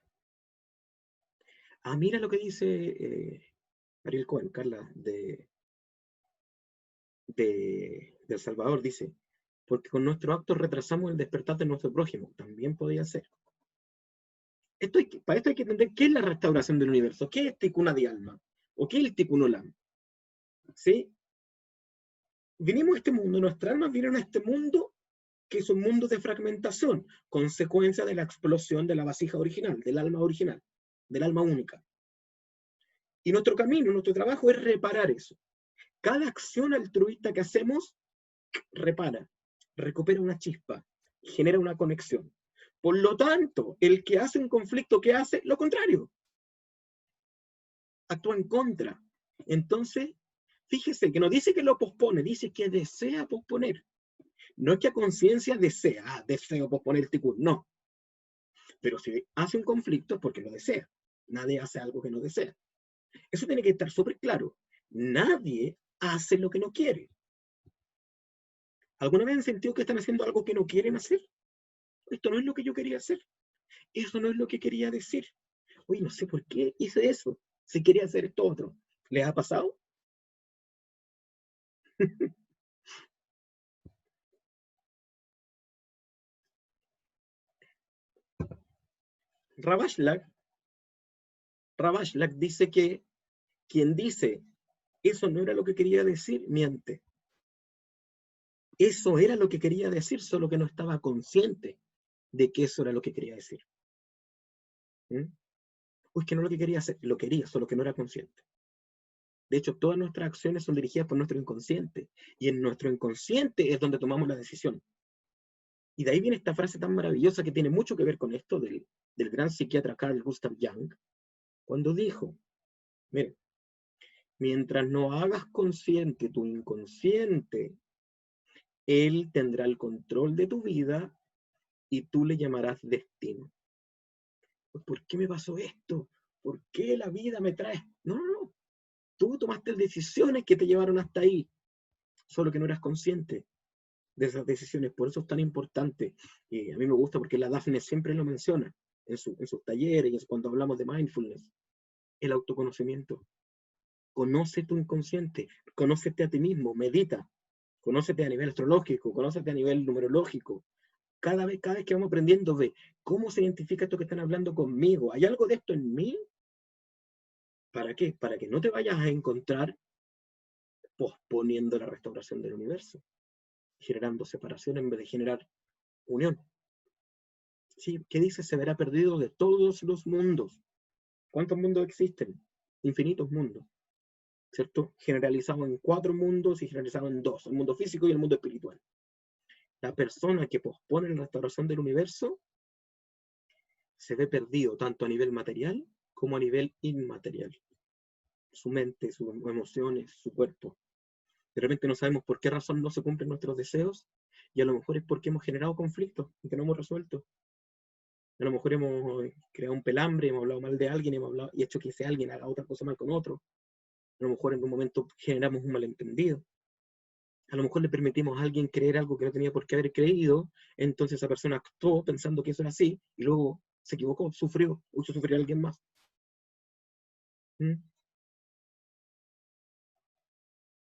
[SPEAKER 1] Ah, mira lo que dice Ariel Cohen, Carla, de El Salvador, dice, porque con nuestros actos retrasamos el despertar de nuestro prójimo. También podría ser. Para esto hay que entender qué es la restauración del universo, qué es Tikkun Alma, o qué es el Tikkun Olam. ¿Sí? Vinimos a este mundo, nuestras almas vinieron a este mundo que es un mundo de fragmentación, consecuencia de la explosión de la vasija original, original, del alma única. Y nuestro camino, nuestro trabajo es reparar eso. Cada acción altruista que hacemos repara, recupera una chispa, genera una conexión. Por lo tanto, el que hace un conflicto, ¿qué hace? Lo contrario. Actúa en contra. Entonces, fíjese que no dice que lo pospone, dice que desea posponer. No es que a conciencia desea, deseo posponer el tikkun, no. Pero si hace un conflicto es porque lo desea. Nadie hace algo que no desea. Eso tiene que estar súper claro. Nadie hace lo que no quiere. ¿Alguna vez han sentido que están haciendo algo que no quieren hacer? Esto no es lo que yo quería hacer. Eso no es lo que quería decir. Oye, no sé por qué hice eso. Si quería hacer esto otro. ¿Les ha pasado? Ravashlak dice que quien dice eso no era lo que quería decir, miente. Eso era lo que quería decir, solo que no estaba consciente de que eso era lo que quería decir. ¿Mm? Pues que no lo que quería hacer, lo quería, solo que no era consciente. De hecho, todas nuestras acciones son dirigidas por nuestro inconsciente, y en nuestro inconsciente es donde tomamos la decisión. Y de ahí viene esta frase tan maravillosa que tiene mucho que ver con esto del gran psiquiatra Carl Gustav Jung, cuando dijo, mire, mientras no hagas consciente tu inconsciente, él tendrá el control de tu vida y tú le llamarás destino. Pues, ¿por qué me pasó esto? ¿Por qué la vida me trae? No, no, no. Tú tomaste decisiones que te llevaron hasta ahí, solo que no eras consciente de esas decisiones. Por eso es tan importante. Y a mí me gusta porque la Daphne siempre lo menciona en sus talleres, cuando hablamos de mindfulness. El autoconocimiento. Conoce tu inconsciente, conócete a ti mismo, medita, conócete a nivel astrológico, conócete a nivel numerológico. Cada vez que vamos aprendiendo de cómo se identifica esto que están hablando conmigo, ¿hay algo de esto en mí? ¿Para qué? Para que no te vayas a encontrar posponiendo la restauración del universo, generando separación en vez de generar unión. ¿Sí? ¿Qué dice? Se verá perdido de todos los mundos. ¿Cuántos mundos existen? Infinitos mundos, ¿cierto? Generalizado en 4 mundos y generalizado en 2, el mundo físico y el mundo espiritual. La persona que pospone la restauración del universo se ve perdido tanto a nivel material como a nivel inmaterial. Su mente, sus emociones, su cuerpo. De repente no sabemos por qué razón no se cumplen nuestros deseos y a lo mejor es porque hemos generado conflictos y que no hemos resuelto. A lo mejor hemos creado un pelambre, hemos hablado mal de alguien, y hecho que ese alguien haga otra cosa mal con otro. A lo mejor en un momento generamos un malentendido. A lo mejor le permitimos a alguien creer algo que no tenía por qué haber creído, entonces esa persona actuó pensando que eso era así, y luego se equivocó, sufrió, hizo sufrir a alguien más. ¿Mm?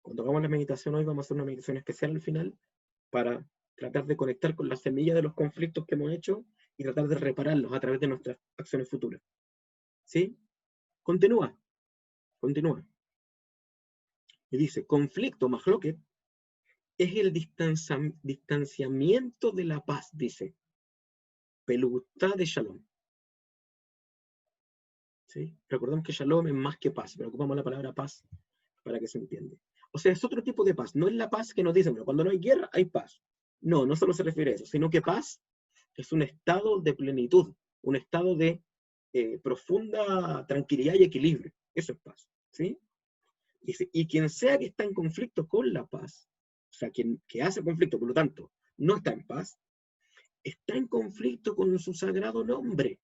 [SPEAKER 1] Cuando hagamos la meditación hoy vamos a hacer una meditación especial al final para tratar de conectar con la semilla de los conflictos que hemos hecho y tratar de repararlos a través de nuestras acciones futuras. ¿Sí? Continúa, continúa. Y dice, conflicto, mahloket, es el distanciamiento de la paz, dice. Pelugutá de Shalom. ¿Sí? Recordemos que Shalom es más que paz, pero ocupamos la palabra paz para que se entienda. O sea, es otro tipo de paz. No es la paz que nos dicen, pero cuando no hay guerra, hay paz. No, no solo se refiere a eso, sino que paz es un estado de plenitud, un estado de profunda tranquilidad y equilibrio. Eso es paz, ¿sí? Y quien sea que está en conflicto con la paz, o sea, quien que hace conflicto, por lo tanto, no está en paz, está en conflicto con su sagrado nombre.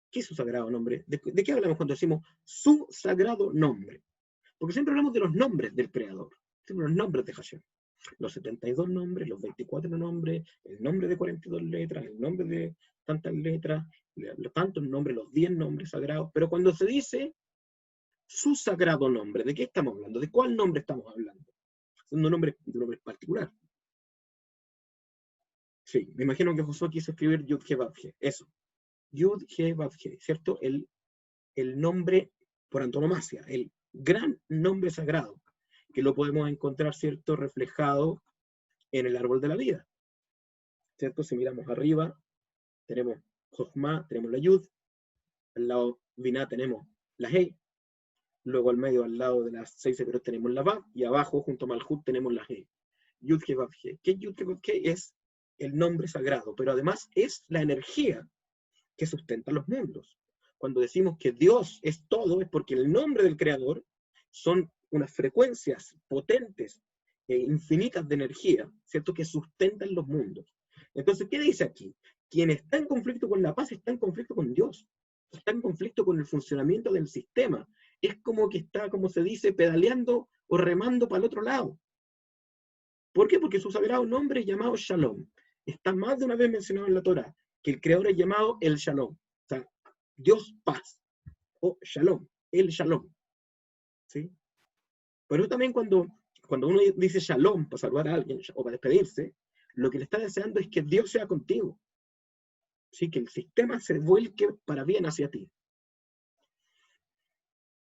[SPEAKER 1] ¿Qué es su sagrado nombre? ¿De qué hablamos cuando decimos su sagrado nombre? Porque siempre hablamos de los nombres del Creador, siempre los nombres de Hashem. Los 72 nombres, los 24 nombres, el nombre de 42 letras, el nombre de tantas letras, los tantos nombres, los 10 nombres sagrados. Pero cuando se dice su sagrado nombre, ¿de qué estamos hablando? ¿De cuál nombre estamos hablando? De un nombre particular. Sí, me imagino que Josué quiso escribir Yud-He-Vav-He, eso. Yud-He-Vav-He, ¿cierto? El nombre por antonomasia, el gran nombre sagrado, que lo podemos encontrar, ¿cierto?, reflejado en el árbol de la vida, ¿cierto? Si miramos arriba, tenemos Jochma, tenemos la Yud, al lado Binah tenemos la He, luego al medio, al lado de las 6 severos tenemos la Vav, y abajo, junto a Malhut, tenemos la He. Yud-He-Vav-He. ¿Qué Yud-He-Vav-He? Es el nombre sagrado, pero además es la energía que sustenta los mundos. Cuando decimos que Dios es todo, es porque el nombre del Creador son unas frecuencias potentes e infinitas de energía, ¿cierto?, que sustentan los mundos. Entonces, ¿qué dice aquí? Quien está en conflicto con la paz está en conflicto con Dios, está en conflicto con el funcionamiento del sistema. Es como que está, como se dice, pedaleando o remando para el otro lado. ¿Por qué? Porque su sagrado nombre es llamado Shalom. Está más de una vez mencionado en la Torá, que el Creador es llamado el Shalom. O sea, Dios paz. O Shalom, el Shalom. ¿Sí? Pero también cuando uno dice Shalom para saludar a alguien o para despedirse, lo que le está deseando es que Dios sea contigo. ¿Sí? Que el sistema se vuelque para bien hacia ti.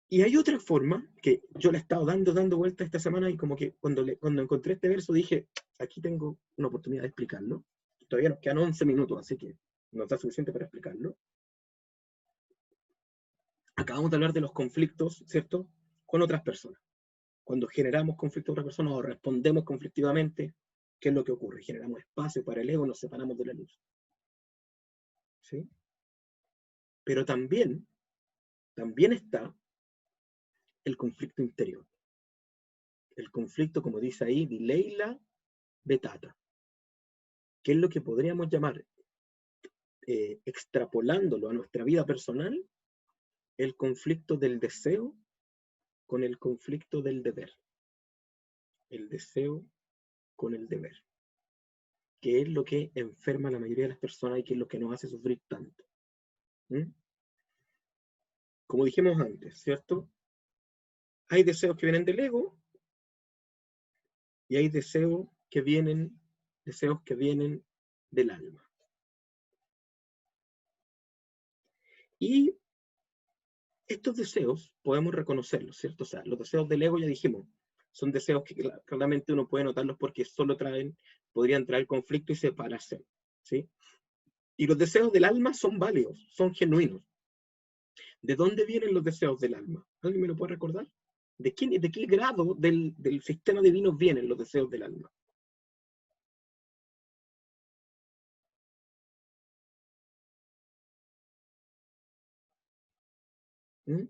[SPEAKER 1] Y hay otra forma que yo le he estado dando vuelta esta semana y como que cuando encontré este verso dije, aquí tengo una oportunidad de explicarlo. Todavía nos quedan 11 minutos, así que nos da suficiente para explicarlo. Acabamos de hablar de los conflictos, ¿cierto?, con otras personas. Cuando generamos conflicto con otras personas o respondemos conflictivamente, ¿qué es lo que ocurre? Generamos espacio para el ego, nos separamos de la luz. ¿Sí? Pero también está el conflicto interior. El conflicto, como dice ahí, Dileila Betata, que es lo que podríamos llamar, extrapolándolo a nuestra vida personal, el conflicto del deseo con el conflicto del deber. El deseo con el deber. Que es lo que enferma a la mayoría de las personas y que es lo que nos hace sufrir tanto. ¿Mm? Como dijimos antes, ¿cierto? Hay deseos que vienen del ego y hay deseos que vienen del alma. Y estos deseos podemos reconocerlos, ¿cierto? O sea, los deseos del ego, ya dijimos, son deseos que claramente uno puede notarlos porque solo podrían traer conflicto y separación, ¿sí? Y los deseos del alma son válidos, son genuinos. ¿De dónde vienen los deseos del alma? ¿Alguien me lo puede recordar? ¿De qué grado del sistema divino vienen los deseos del alma? ¿Mm?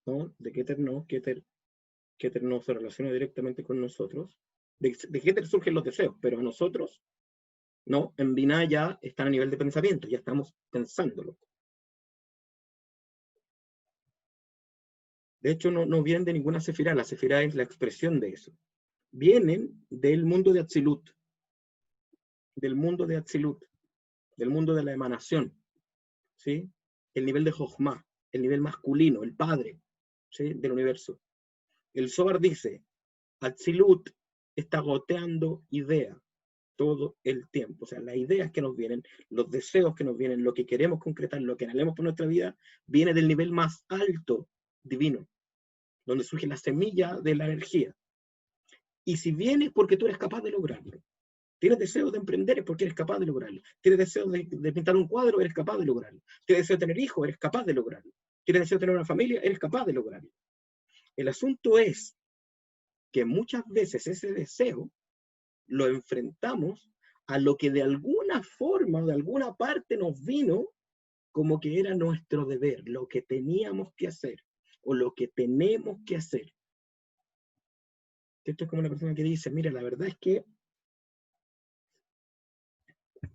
[SPEAKER 1] ¿No? ¿De Keter no? Keter no se relaciona directamente con nosotros. De Keter surgen los deseos, pero a nosotros, no, en Binah ya están a nivel de pensamiento, ya estamos pensándolo. De hecho, no vienen de ninguna sefirá, la sefirá es la expresión de eso. Vienen del mundo de Atzilut, del mundo de Atzilut, del mundo de la emanación, ¿sí? El nivel de Jochma, el nivel masculino, el padre, ¿sí?, del universo. El Zohar dice, Atzilut está goteando idea todo el tiempo. O sea, las ideas que nos vienen, los deseos que nos vienen, lo que queremos concretar, lo que anhelamos por nuestra vida, viene del nivel más alto divino, donde surge la semilla de la energía. Y si viene es porque tú eres capaz de lograrlo. Tienes deseo de emprender, es porque eres capaz de lograrlo. Tienes deseo de pintar un cuadro, eres capaz de lograrlo. Tienes deseo de tener hijos, eres capaz de lograrlo. Tienes deseo de tener una familia, eres capaz de lograrlo. El asunto es que muchas veces ese deseo lo enfrentamos a lo que de alguna forma, de alguna parte nos vino como que era nuestro deber, lo que teníamos que hacer o lo que tenemos que hacer. Esto es como una persona que dice, mira, la verdad es que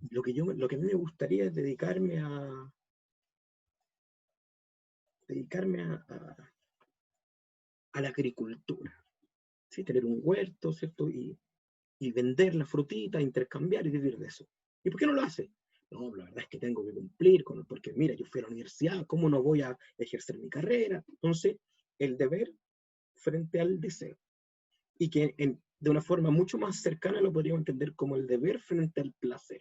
[SPEAKER 1] lo que a mí me gustaría es dedicarme a la agricultura, ¿sí? Tener un huerto, ¿cierto? Y vender la frutita, intercambiar y vivir de eso. ¿Y por qué no lo hace? No, la verdad es que tengo que cumplir porque mira, yo fui a la universidad, ¿cómo no voy a ejercer mi carrera? Entonces, el deber frente al deseo. Y que de una forma mucho más cercana lo podríamos entender como el deber frente al placer.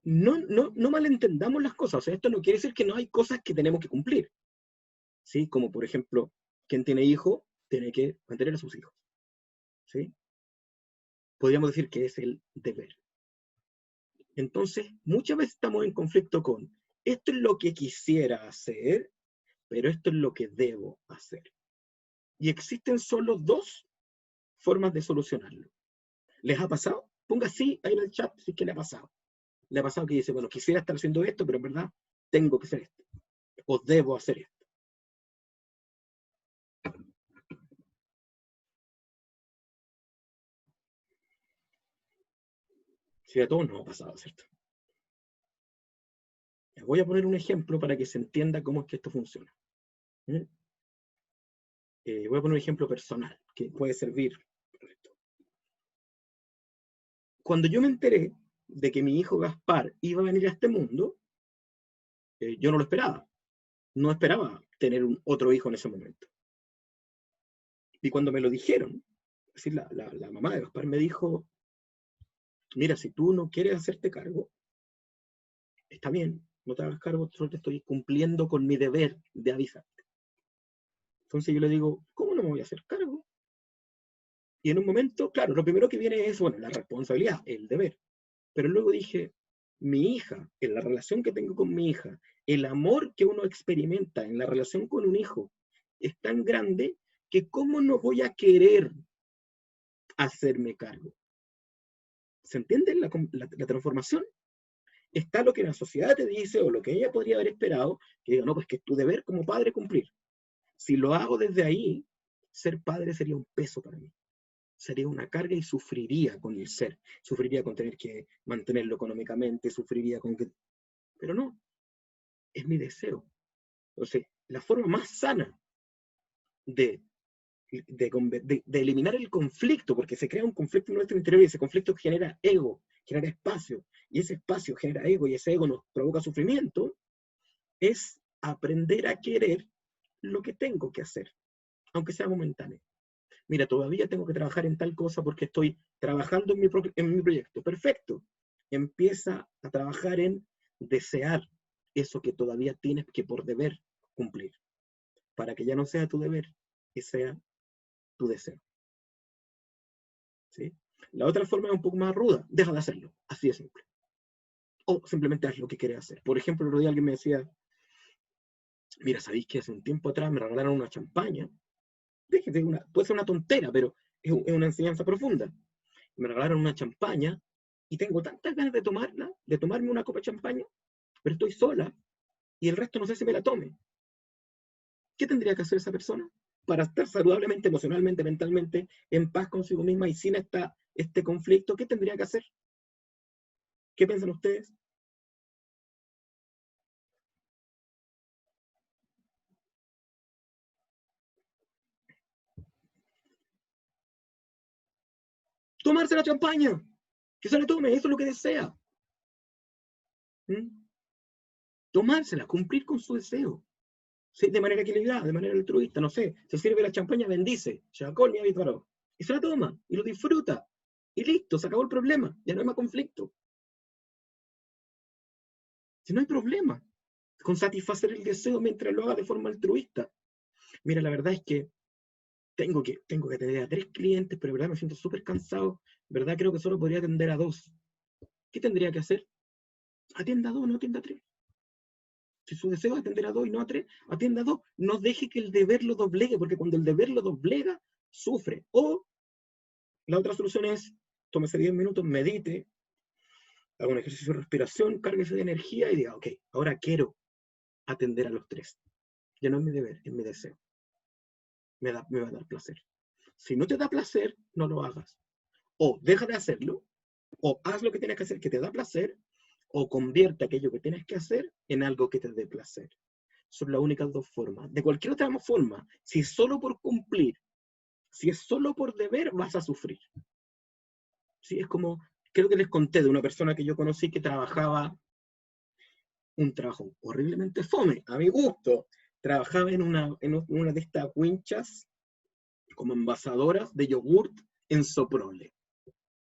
[SPEAKER 1] No malentendamos las cosas, o sea, esto no quiere decir que no hay cosas que tenemos que cumplir, ¿sí? Como por ejemplo, quien tiene hijos tiene que mantener a sus hijos, ¿sí? Podríamos decir que es el deber. Entonces, muchas veces estamos en conflicto con, esto es lo que quisiera hacer, pero esto es lo que debo hacer. Y existen solo dos formas de solucionarlo. ¿Les ha pasado? Ponga sí ahí en el chat si es que le ha pasado. Le ha pasado que dice, bueno, quisiera estar haciendo esto, pero en verdad tengo que hacer esto. O debo hacer esto. Sí, a todos nos ha pasado, ¿cierto? Voy a poner un ejemplo para que se entienda cómo es que esto funciona. Voy a poner un ejemplo personal que puede servir. Cuando yo me enteré de que mi hijo Gaspar iba a venir a este mundo, yo no lo esperaba. No esperaba tener otro hijo en ese momento. Y cuando me lo dijeron, es decir, la mamá de Gaspar me dijo, mira, si tú no quieres hacerte cargo, está bien, no te hagas cargo, solo te estoy cumpliendo con mi deber de avisarte. Entonces yo le digo, ¿cómo no me voy a hacer cargo? Y en un momento, claro, lo primero que viene es, bueno, la responsabilidad, el deber. Pero luego dije, mi hija, en la relación que tengo con mi hija, el amor que uno experimenta en la relación con un hijo es tan grande que cómo no voy a querer hacerme cargo. ¿Se entiende la transformación? Está lo que la sociedad te dice o lo que ella podría haber esperado, que diga, no, pues que es tu deber como padre cumplir. Si lo hago desde ahí, ser padre sería un peso para mí. Sería una carga y sufriría con el ser. Sufriría con tener que mantenerlo económicamente, sufriría con que... Pero no, es mi deseo. Entonces, la forma más sana de, de eliminar el conflicto, porque se crea un conflicto en nuestro interior y ese conflicto genera ego, genera espacio, y ese espacio genera ego y ese ego nos provoca sufrimiento, es aprender a querer lo que tengo que hacer, aunque sea momentáneo. Mira, todavía tengo que trabajar en tal cosa porque estoy trabajando en mi proyecto. Perfecto. Empieza a trabajar en desear eso que todavía tienes que por deber cumplir, para que ya no sea tu deber y sea tu deseo. ¿Sí? La otra forma es un poco más ruda. Deja de hacerlo. Así de simple. O simplemente haz lo que quieres hacer. Por ejemplo, el otro día alguien me decía, mira, ¿sabéis que hace un tiempo atrás me regalaron una champaña? Puede ser una tontera, pero es una enseñanza profunda. Me regalaron una champaña y tengo tantas ganas de tomarla, de tomarme una copa de champaña, pero estoy sola y el resto no sé si me la tome. ¿Qué tendría que hacer esa persona para estar saludablemente, emocionalmente, mentalmente, en paz consigo misma y sin este conflicto? ¿Qué tendría que hacer? ¿Qué piensan ustedes? Tomarse la champaña, que se la tome, eso es lo que desea. ¿Mm? Tomársela, cumplir con su deseo. ¿Sí? De manera equilibrada, de manera altruista, no sé, se sirve la champaña, bendice, Shakol y Avitvaró, y se la toma, y lo disfruta, y listo, se acabó el problema, ya no hay más conflicto. Si no hay problema con satisfacer el deseo mientras lo haga de forma altruista. Mira, la verdad es que tengo que atender a 3 clientes, pero de verdad me siento súper cansado, verdad creo que solo podría atender a 2. ¿Qué tendría que hacer? Atienda a 2, no atienda a 3. Si su deseo es atender a 2 y no a 3, atienda a 2. No deje que el deber lo doblegue, porque cuando el deber lo doblega, sufre. O la otra solución es, tómese 10 minutos, medite, haga un ejercicio de respiración, cárguese de energía y diga, ok, ahora quiero atender a los 3. Ya no es mi deber, es mi deseo. Me va a dar placer. Si no te da placer, no lo hagas. O deja de hacerlo, o haz lo que tienes que hacer que te da placer, o convierte aquello que tienes que hacer en algo que te dé placer. Son las únicas 2 formas. De cualquier otra forma, si es solo por cumplir, si es solo por deber, vas a sufrir. ¿Sí? Es como, creo que les conté de una persona que yo conocí que trabajaba un trabajo horriblemente fome, a mi gusto. Trabajaba en una de estas winchas como envasadoras de yogurt en Soprole.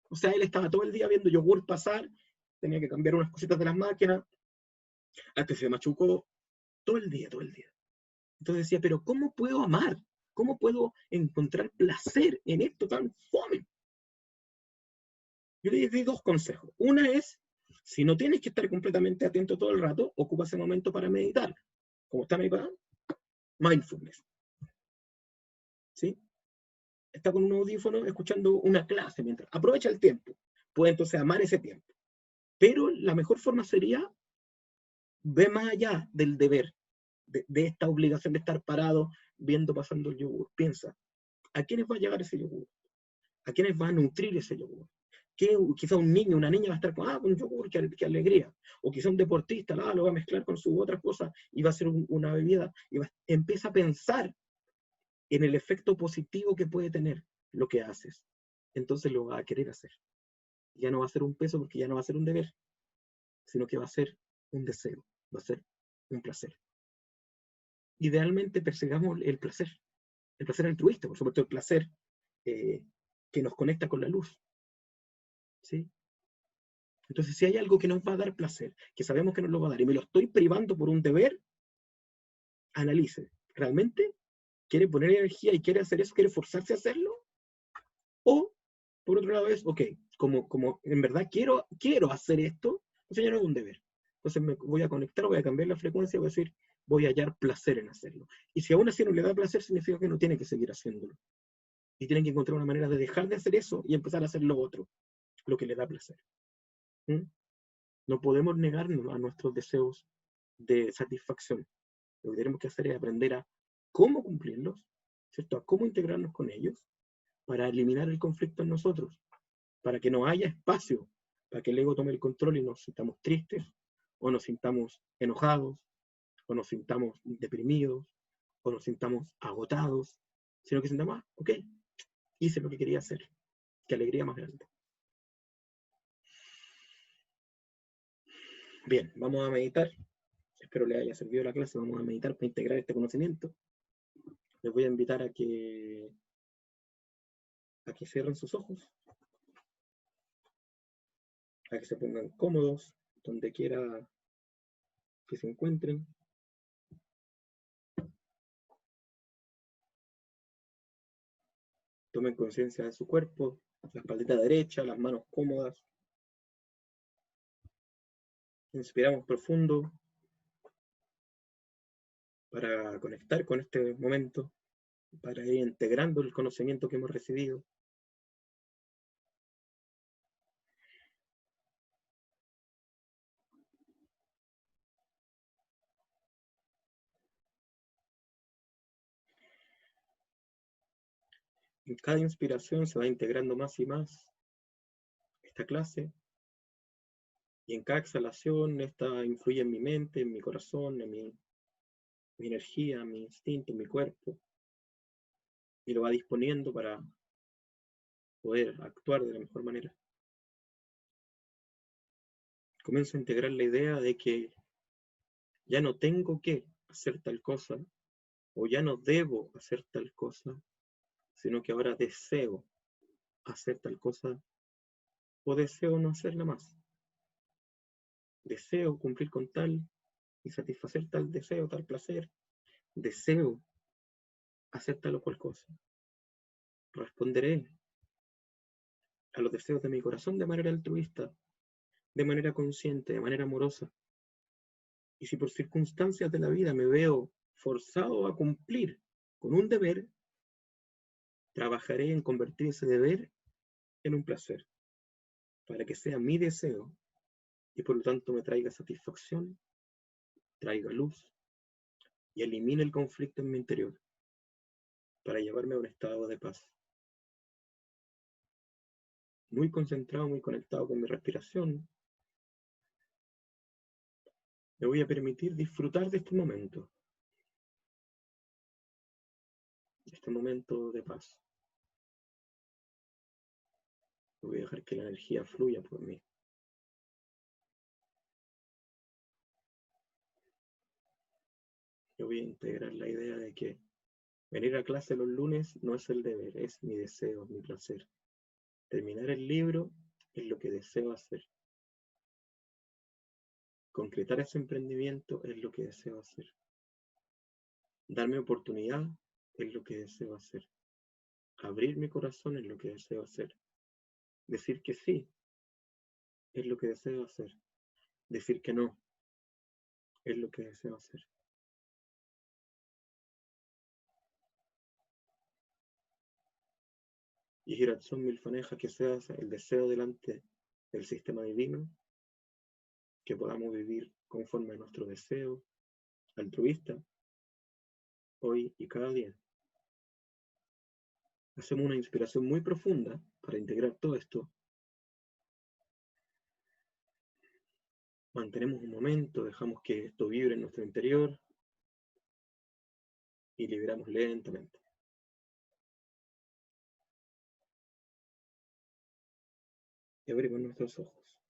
[SPEAKER 1] O sea, él estaba todo el día viendo yogurt pasar, tenía que cambiar unas cositas de las máquinas, hasta se machucó todo el día, todo el día. Entonces decía, pero ¿cómo puedo amar? ¿Cómo puedo encontrar placer en esto tan fome? Yo le di 2 consejos. Una es, si no tienes que estar completamente atento todo el rato, ocupa ese momento para meditar. ¿Cómo está mi papá? Mindfulness. ¿Sí? Está con un audífono escuchando una clase mientras. Aprovecha el tiempo. Puede entonces amar ese tiempo. Pero la mejor forma sería ver más allá del deber, de esta obligación de estar parado viendo pasando el yogur. Piensa, ¿a quiénes va a llegar ese yogur? ¿A quiénes va a nutrir ese yogur? Quizá un niño, una niña va a estar con yogur, qué alegría. O quizá un deportista, lo va a mezclar con sus otras cosas y va a ser una bebida. Empieza a pensar en el efecto positivo que puede tener lo que haces. Entonces lo va a querer hacer. Ya no va a ser un peso porque ya no va a ser un deber, sino que va a ser un deseo, va a ser un placer. Idealmente persigamos el placer altruista, por supuesto el placer que nos conecta con la luz. ¿Sí? Entonces, si hay algo que nos va a dar placer, que sabemos que nos lo va a dar, y me lo estoy privando por un deber, analice. ¿Realmente quiere poner energía y quiere hacer eso? ¿Quiere forzarse a hacerlo? O, por otro lado, es, ok, como en verdad quiero hacer esto, entonces ya no es un deber. Entonces me voy a conectar, voy a cambiar la frecuencia, voy a decir, voy a hallar placer en hacerlo. Y si aún así no le da placer, significa que no tiene que seguir haciéndolo. Y tienen que encontrar una manera de dejar de hacer eso y empezar a hacer lo otro, lo que le da placer. ¿Mm? No podemos negarnos a nuestros deseos de satisfacción. Lo que tenemos que hacer es aprender a cómo cumplirlos, ¿cierto? A cómo integrarnos con ellos para eliminar el conflicto en nosotros, para que no haya espacio para que el ego tome el control y nos sintamos tristes, o nos sintamos enojados, o nos sintamos deprimidos, o nos sintamos agotados, sino que sintamos, ok, hice lo que quería hacer. Qué alegría más grande. Bien, vamos a meditar. Espero les haya servido la clase. Vamos a meditar para integrar este conocimiento. Les voy a invitar a que cierren sus ojos, a que se pongan cómodos, donde quiera que se encuentren. Tomen conciencia de su cuerpo, la espaldita derecha, las manos cómodas. Inspiramos profundo para conectar con este momento, para ir integrando el conocimiento que hemos recibido. En cada inspiración se va integrando más y más esta clase, y en cada exhalación esta influye en mi mente, en mi corazón, en mi energía, mi instinto, mi cuerpo, y lo va disponiendo para poder actuar de la mejor manera. Comienzo a integrar la idea de que ya no tengo que hacer tal cosa, o ya no debo hacer tal cosa, sino que ahora deseo hacer tal cosa, o deseo no hacerla más. Deseo cumplir con tal y satisfacer tal deseo, tal placer. Deseo hacer tal o cual cosa. Responderé a los deseos de mi corazón de manera altruista, de manera consciente, de manera amorosa. Y si por circunstancias de la vida me veo forzado a cumplir con un deber, trabajaré en convertir ese deber en un placer, para que sea mi deseo y por lo tanto me traiga satisfacción, traiga luz y elimine el conflicto en mi interior, para llevarme a un estado de paz. Muy concentrado, muy conectado con mi respiración, me voy a permitir disfrutar de este momento de paz. Voy a dejar que la energía fluya por mí. Yo voy a integrar la idea de que venir a clase los lunes no es el deber, es mi deseo, es mi placer. Terminar el libro es lo que deseo hacer. Concretar ese emprendimiento es lo que deseo hacer. Darme oportunidad es lo que deseo hacer. Abrir mi corazón es lo que deseo hacer. Decir que sí es lo que deseo hacer. Decir que no es lo que deseo hacer. Y Giratson Milfaneja, que sea el deseo delante del sistema divino, que podamos vivir conforme a nuestro deseo altruista, hoy y cada día. Hacemos una inspiración muy profunda para integrar todo esto. Mantenemos un momento, dejamos que esto vibre en nuestro interior y liberamos lentamente. Y abrimos nuestros ojos.